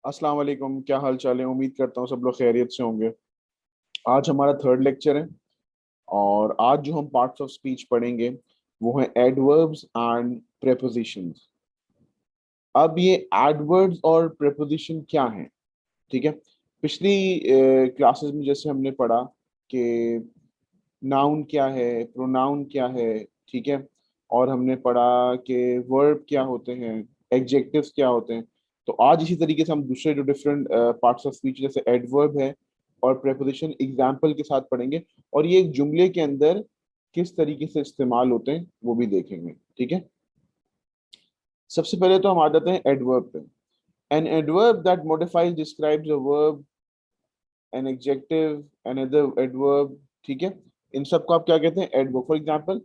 अस्सलाम वालेकुम, क्या हाल चाल है। उम्मीद करता हूँ सब लोग खैरियत से होंगे। आज हमारा थर्ड लेक्चर है और आज जो हम पार्ट्स ऑफ स्पीच पढ़ेंगे वो है एडवर्ब्स एंड प्रेपोजिशंस। अब ये एडवर्ब्स और प्रेपोजिशन क्या है, ठीक है। पिछली क्लासेस में जैसे हमने पढ़ा कि नाउन क्या है, प्रोनाउन क्या है, ठीक है। और हमने पढ़ा कि वर्ब क्या होते हैं, एडजेक्टिव्स क्या होते हैं। तो आज इसी तरीके से हम दूसरे जो डिफरेंट पार्ट्स ऑफ स्पीच जैसे एडवर्ब है और प्रेपोजिशन एग्जाम्पल के साथ पढ़ेंगे। और ये एक जुमले के अंदर किस तरीके से इस्तेमाल होते हैं वो भी देखेंगे, ठीक है। सबसे पहले तो हम आ जाते हैं एडवर्ब पे। An adverb that modifies describes a verb, an adjective, another adverb, ठीक है। इन सबको आप क्या कहते हैं, एडवर्ब। फॉर एग्जांपल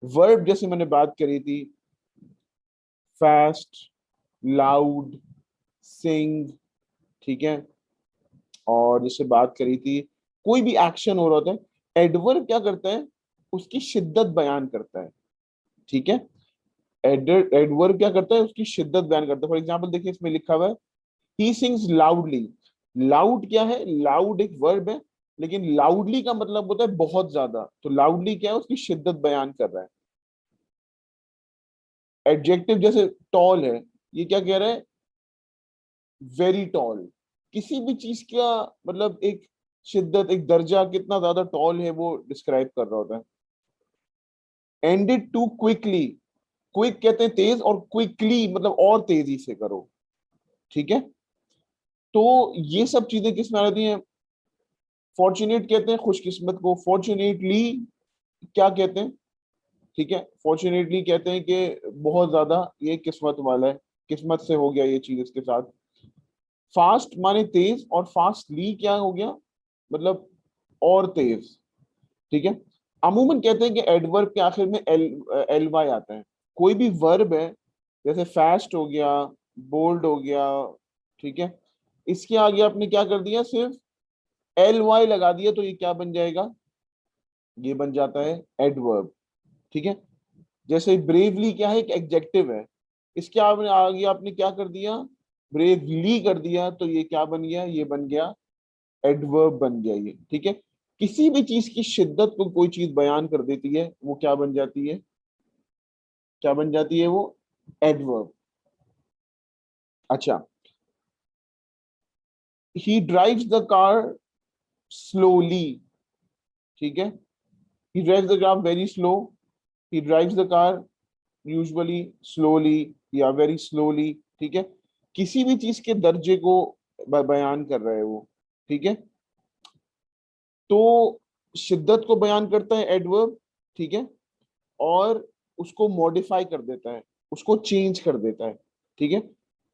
वर्ब जैसे मैंने बात करी थी, फास्ट, लाउड, सिंग, ठीक है। और जैसे बात करी थी कोई भी एक्शन हो रहा होता है, एडवर्ब क्या करता है, उसकी शिद्दत बयान करता है, ठीक है। एडवर्ब क्या करता है, उसकी शिद्दत बयान करता है। फॉर एग्जाम्पल देखिए इसमें लिखा हुआ है ही सिंग्स लाउडली। लाउड क्या है, लाउड एक वर्ब है, लेकिन लाउडली का मतलब होता है बहुत ज्यादा। तो लाउडली क्या है, उसकी शिद्दत बयान कर रहा है। एडजेक्टिव जैसे टॉल है, ये क्या कह रहा है, वेरी टॉल। किसी भी चीज का मतलब एक शिद्दत, एक दर्जा कितना ज्यादा टॉल है वो डिस्क्राइब कर रहा होता है। एंडेड टू क्विकली, क्विक कहते हैं तेज, और क्विकली मतलब और तेजी से करो, ठीक है। तो ये सब चीजें किस में आ जाती हैं। फॉर्चुनेट कहते हैं खुशकिस्मत को, फॉर्चुनेटली क्या कहते हैं, ठीक है। फॉर्चुनेटली कहते हैं कि बहुत ज्यादा ये किस्मत वाला है, किस्मत से हो गया ये चीज इसके साथ। फास्ट माने तेज, और फास्टली क्या हो गया, मतलब और तेज, ठीक है। अमूमन कहते हैं कि एडवर्ब के आखिर में एल एल वाई आता है। कोई भी वर्ब है, जैसे फास्ट हो गया, बोल्ड हो गया, ठीक है, इसके आगे आपने क्या कर दिया, सिर्फ एल वाई लगा दिया, तो ये क्या बन जाएगा, ये बन जाता है एडवर्ब, ठीक है। जैसे ब्रेवली क्या है, एक एडजेक्टिव है, इसके आगे आपने क्या कर दिया, ब्रेवली कर दिया, तो ये क्या बन गया, ये बन गया एडवर्ब बन गया ये, ठीक है। किसी भी चीज की शिद्दत को कोई चीज बयान कर देती है, वो क्या बन जाती है, क्या बन जाती है वो, एडवर्ब। अच्छा, ही ड्राइव्स द कार स्लोली, ठीक है। ही drives the car very slow, he drives the car usually slowly या वेरी स्लोली, ठीक है। किसी भी चीज के दर्जे को बयान कर रहा है वो, ठीक है। तो शिद्दत को बयान करता है एडवर्ब, ठीक है। और उसको मॉडिफाई कर देता है, उसको चेंज कर देता है, ठीक है।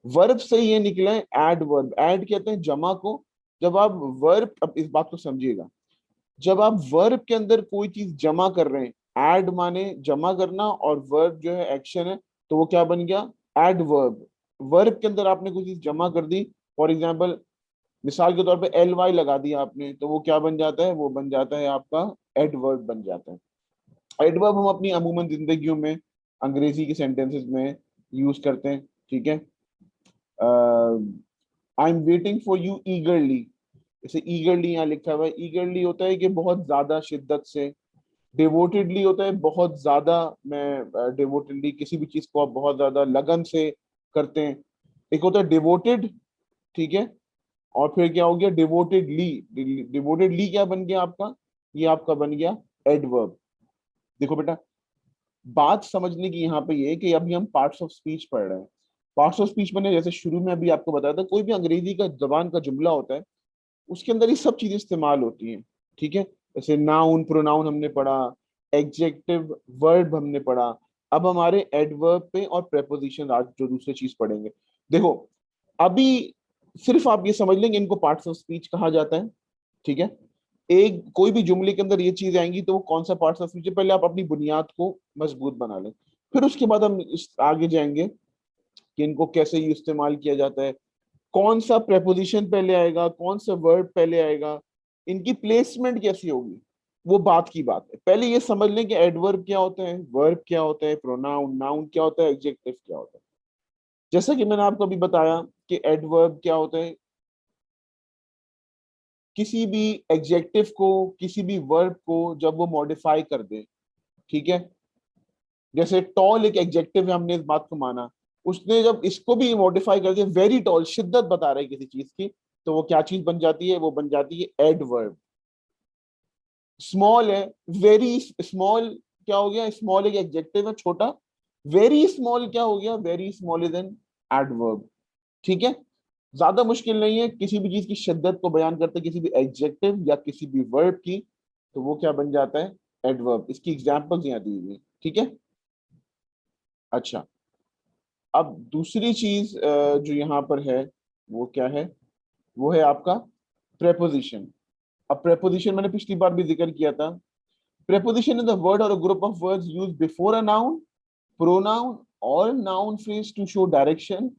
वर्ब से ये निकला है एडवर्ब। एड कहते हैं जमा को। जब आप वर्ब, अब इस बात को समझिएगा, जब आप वर्ब के अंदर कोई चीज जमा कर रहे हैं, एड माने जमा करना, और वर्ब जो है एक्शन है, तो वो क्या बन गया, एडवर्ब। वर्ब के अंदर आपने कोई चीज जमा कर दी, फॉर एग्जाम्पल मिसाल के तौर पे एल वाई लगा दिया आपने, तो वो क्या बन जाता है, वो बन जाता है आपका एडवर्ब बन जाता है। एडवर्ब हम अपनी अमूमन जिंदगियों में अंग्रेजी के सेंटेंसेस में यूज करते हैं, ठीक है। I am waiting for you ईगरली, जैसे ईगरली यहाँ लिखा हुआ है, ईगरली होता है कि बहुत ज्यादा शिद्दत से। डिवोटेडली होता है बहुत ज्यादा, मैं डिवोटेडली किसी भी चीज को आप बहुत ज्यादा लगन से करते हैं। एक होता है डिवोटेड, ठीक है। और फिर क्या हो गया, डिवोटेडली। डिवोटेडली क्या बन गया आपका, ये आपका बन गया एडवर्ब। देखो बेटा, बात समझने की यहाँ पे ये है कि अभी हम पार्ट्स ऑफ स्पीच पढ़ रहे हैं। पार्ट्स ऑफ स्पीच मैंने जैसे शुरू में अभी आपको बताया था, कोई भी अंग्रेजी का जबान का जुमला होता है, उसके अंदर ये सब चीजें इस्तेमाल होती हैं, ठीक है। जैसे नाउन, प्रोनाउन हमने पढ़ा, एडजेक्टिव, वर्ब हमने पढ़ा। अब हमारे एडवर्ब पे और प्रेपोजिशन आज जो दूसरी चीज पढ़ेंगे। देखो, अभी सिर्फ आप ये समझ लेंगे इनको पार्ट्स ऑफ स्पीच कहा जाता है, ठीक है। एक कोई भी जुमले के अंदर ये चीज आएंगी तो वो कौन सा पार्ट्स ऑफ स्पीच है, पहले आप अपनी बुनियाद को मजबूत बना लें। फिर उसके बाद हम आगे जाएंगे कि इनको कैसे इस्तेमाल किया जाता है, कौन सा प्रेपोजिशन पहले आएगा, कौन सा वर्ब पहले आएगा, इनकी प्लेसमेंट कैसी होगी, वो बात की बात है। पहले ये समझ लें कि एडवर्ब क्या होता है, वर्ब क्या होता है, प्रोनाउन, नाउन क्या होता है, एडजेक्टिव क्या होता है। जैसा कि मैंने आपको अभी बताया कि एडवर्ब क्या होता है, किसी भी एडजेक्टिव को, किसी भी वर्ब को जब वो मॉडिफाई कर दे, ठीक है। जैसे टॉल एक एडजेक्टिव है, हमने इस बात को माना, उसने जब इसको भी मॉडिफाई कर दिया, वेरी टॉल, शिद्दत बता रहा है किसी चीज की, तो वो क्या चीज बन जाती है, वो बन जाती है एडवर्ब। स्मॉल है, वेरी स्मॉल, क्या हो गया, स्मॉल एक एडजेक्टिव है छोटा, वेरी स्मॉल क्या हो गया, very small is an adverb, ठीक है। ज्यादा मुश्किल नहीं है, किसी भी चीज की शिद्दत को बयान करते किसी भी एडजेक्टिव या किसी भी वर्ब की, तो वो क्या बन जाता है, एडवर्ब। इसकी एग्जांपल्स यहाँ दी हुई है, ठीक है। अच्छा, अब दूसरी चीज जो यहाँ पर है वो क्या है, वो है आपका प्रेपोजिशन। अब प्रेपोजिशन मैंने पिछली बार भी जिक्र किया था। प्रेपोजिशन इज अ वर्ड और a group of words used before a noun, pronoun और noun phrase to show direction,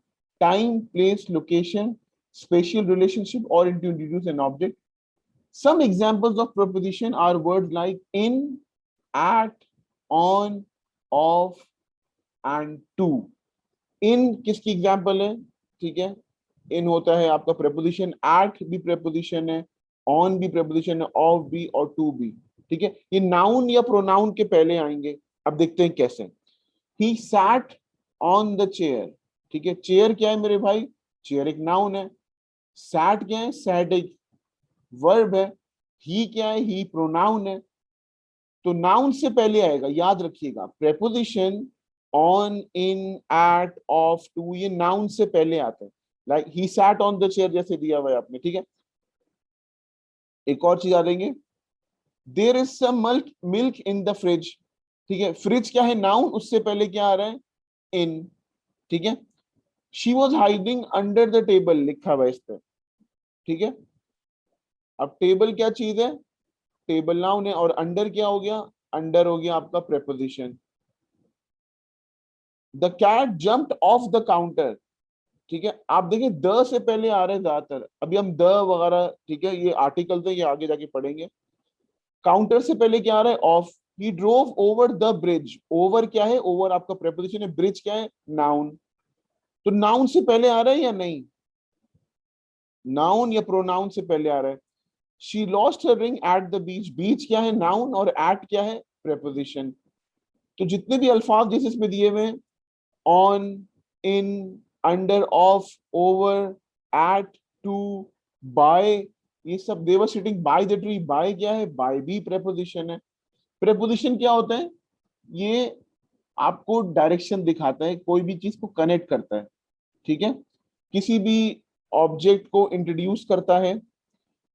time, place, location, spatial relationship, or to introduce an object. Some examples of preposition are words like in, at, on, off, and to. In किसकी example है, ठीक है। इन होता है आपका preposition, eight भी preposition है, on भी प्रेपोजिशन है, ऑफ भी और टू भी, ठीक है। ये नाउन या प्रोनाउन के पहले आएंगे। अब देखते हैं कैसे। ही सैट ऑन द चेयर, ठीक है। चेयर क्या है मेरे भाई, चेयर एक नाउन है। सैट क्या है, सैट एक वर्ब है। ही क्या है, ही प्रोनाउन है। तो नाउन से पहले आएगा, याद रखिएगा, preposition on, in, at, of, to, ये नाउन से पहले आते हैं। Like he sat on the chair जैसे दिया हुआ है आपने, ठीक है। एक और चीज आ देंगे, there is some milk milk in the fridge, ठीक है। फ्रिज क्या है, नाउन, उससे पहले क्या आ रहा है, इन, ठीक है। She was hiding under the table लिखा हुआ है इस पे, ठीक है। अब टेबल क्या चीज है, टेबल नाउन है, और अंडर क्या हो गया, अंडर हो गया आपका preposition. The cat jumped off the counter, ठीक है। आप देखिए द से पहले आ रहे हैं ज्यादातर, अभी हम द वगैरह, ठीक है, ये आर्टिकल थे, ये आगे जाके पढ़ेंगे। काउंटर से पहले क्या आ रहा है, of. He drove over the bridge, over क्या है, ओवर आपका प्रेपोजिशन है, ब्रिज क्या है, नाउन। तो नाउन से पहले आ रहा है या नहीं, नाउन या प्रोनाउन से पहले आ रहा है। She lost her ring at the beach, beach क्या है, नाउन, और एट क्या है, प्रेपोजिशन। तो जितने भी अल्फाज जैसे इसमें दिए हुए हैं, on, in, under, of, over, at, to, by, ये सब, they were sitting by the tree, by क्या है, बाय भी प्रेपोजिशन है। प्रेपोजिशन क्या होता है, ये आपको डायरेक्शन दिखाता है, कोई भी चीज को कनेक्ट करता है, ठीक है। किसी भी ऑब्जेक्ट को इंट्रोड्यूस करता है,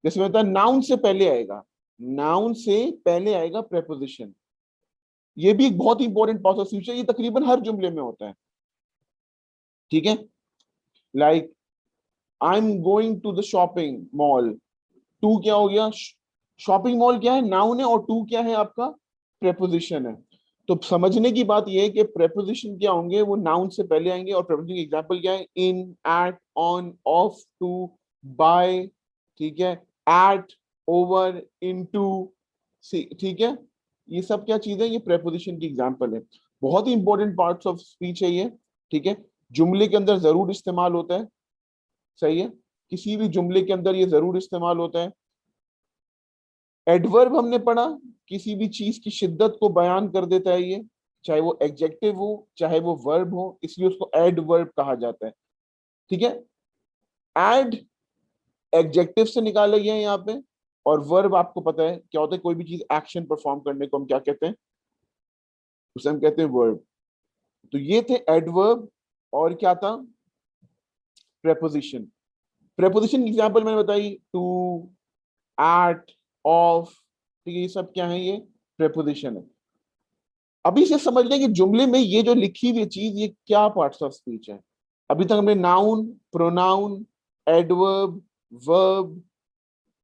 जैसे मैं बताया नाउन से पहले आएगा, नाउन से पहले आएगा प्रेपोजिशन। ये भी एक बहुत ही इंपॉर्टेंट पार्ट ऑफ फ्यूचर, ये तकरीबन हर जुमले में होता है, ठीक है। Like I am going to the shopping mall, to क्या हो गया, शॉपिंग मॉल क्या है, नाउन है, और टू क्या है आपका, प्रेपोजिशन है। तो समझने की बात यह है कि प्रेपोजिशन क्या होंगे, वो नाउन से पहले आएंगे, और प्रेपोजिशन एग्जांपल क्या है, in, at, on, of, to, by, ठीक है, एट, ओवर, इनटू, ठीक है। ये सब क्या चीजें, ये प्रेपोजिशन की एग्जांपल है। बहुत ही इंपॉर्टेंट पार्ट्स ऑफ स्पीच है ये, ठीक है। जुमले के अंदर जरूर इस्तेमाल होता है, सही है, किसी भी जुमले के अंदर ये जरूर इस्तेमाल होता है। एडवर्ब हमने पढ़ा, किसी भी चीज की शिद्दत को बयान कर देता है ये, चाहे वो एडजेक्टिव हो चाहे वो वर्ब हो, इसलिए उसको एडवर्ब कहा जाता है, ठीक है। एड एडजेक्टिव से निकाला गया है यहाँ पे, और वर्ब आपको पता है क्या होता है, कोई भी चीज एक्शन परफॉर्म करने को हम क्या कहते हैं, उसे हम कहते हैं वर्ब। तो ये थे एडवर्ब, और क्या था, प्रेपोजिशन। प्रेपोजिशन एग्जांपल मैंने बताई, टू, एट, ऑफ, ठीक है, ये सब क्या है, ये प्रेपोजिशन है। अभी से समझ लें कि जुमले में ये जो लिखी हुई चीज, ये क्या पार्ट्स ऑफ स्पीच है। अभी तक हमने noun, pronoun, adverb, verb,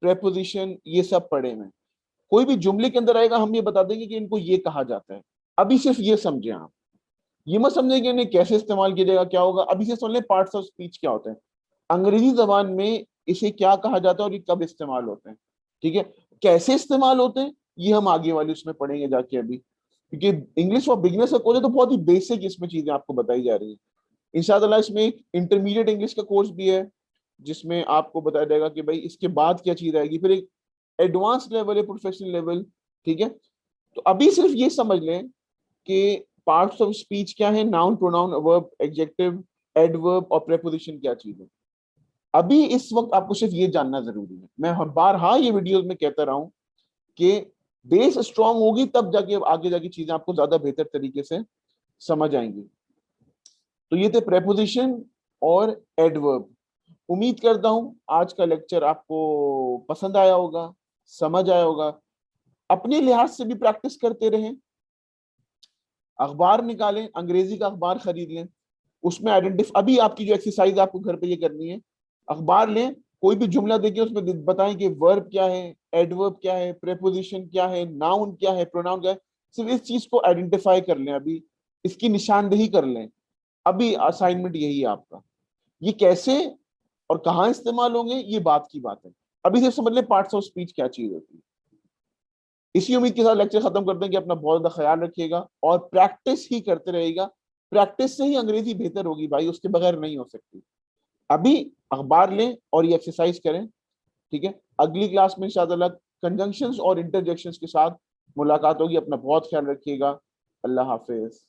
preposition, ये सब पढ़े हैं। कोई भी जुमले के अंदर आएगा, हम ये बता देंगे कि इनको ये कहा जाता है। अभी सिर्फ ये समझे आप, ये मत समझे कि इन्हें कैसे इस्तेमाल किया जाएगा, क्या होगा। अभी से समझ लें पार्ट्स ऑफ स्पीच क्या होते हैं, अंग्रेजी जबान में इसे क्या कहा जाता है, और ये कब इस्तेमाल होते हैं, ठीक है। कैसे इस्तेमाल होते हैं ये हम आगे वाली उसमें पढ़ेंगे जाके अभी, क्योंकि इंग्लिश फॉर बिगिनर्स का कोर्स है, तो बहुत ही बेसिक इसमें चीजें आपको बताई जा रही है। इंशाअल्लाह इसमें एक इंटरमीडिएट इंग्लिश का कोर्स भी है, जिसमें आपको बताया जाएगा कि भाई इसके बाद क्या चीज आएगी, फिर एक एडवांस लेवल है, प्रोफेशनल लेवल। ठीक है, तो अभी सिर्फ ये समझ लें कि पार्ट्स ऑफ स्पीच क्या है, noun, pronoun, verb, adjective, adverb और प्रेपोजिशन क्या चीज है। अभी इस वक्त आपको सिर्फ ये जानना जरूरी है। मैं हर बार हाँ ये वीडियोस में कहता रहा हूं कि बेस स्ट्रांग होगी तब जाके आगे जाके चीजें आपको ज्यादा बेहतर तरीके से समझ आएंगी। तो ये थे प्रेपोजिशन और एडवर्ब। उम्मीद करता हूं आज का लेक्चर आपको पसंद आया होगा, समझ आया होगा। अपने लिहाज से भी प्रैक्टिस करते रहें, अखबार निकालें, अंग्रेजी का अखबार खरीद लें, उसमें आइडेंटिफाई, अभी आपकी जो एक्सरसाइज आपको घर पे ये करनी है, अखबार लें, कोई भी जुमला देखिए उसमें बताएं कि वर्ब क्या है, एडवर्ब क्या है, प्रेपोजिशन क्या है, नाउन क्या है, प्रोनाउन क्या है। सिर्फ इस चीज को आइडेंटिफाई कर लें, अभी इसकी निशानदेही कर लें। अभी असाइनमेंट यही है आपका। ये कैसे और कहाँ इस्तेमाल होंगे ये बात की बात है। अभी सिर्फ समझ लें पार्ट्स ऑफ स्पीच क्या चीज होती है। इसी उम्मीद के साथ लेक्चर खत्म करते हैं कि अपना बहुत ज्यादा ख्याल रखिएगा और प्रैक्टिस ही करते रहिएगा। प्रैक्टिस से ही अंग्रेजी बेहतर होगी भाई, उसके बगैर नहीं हो सकती। अभी अखबार लें और ये एक्सरसाइज करें। ठीक है, अगली क्लास में इंशाअल्लाह कंजंक्शंस और इंटरजेक्शंस के साथ मुलाकात होगी। अपना बहुत ख्याल रखिएगा। अल्लाह हाफिज।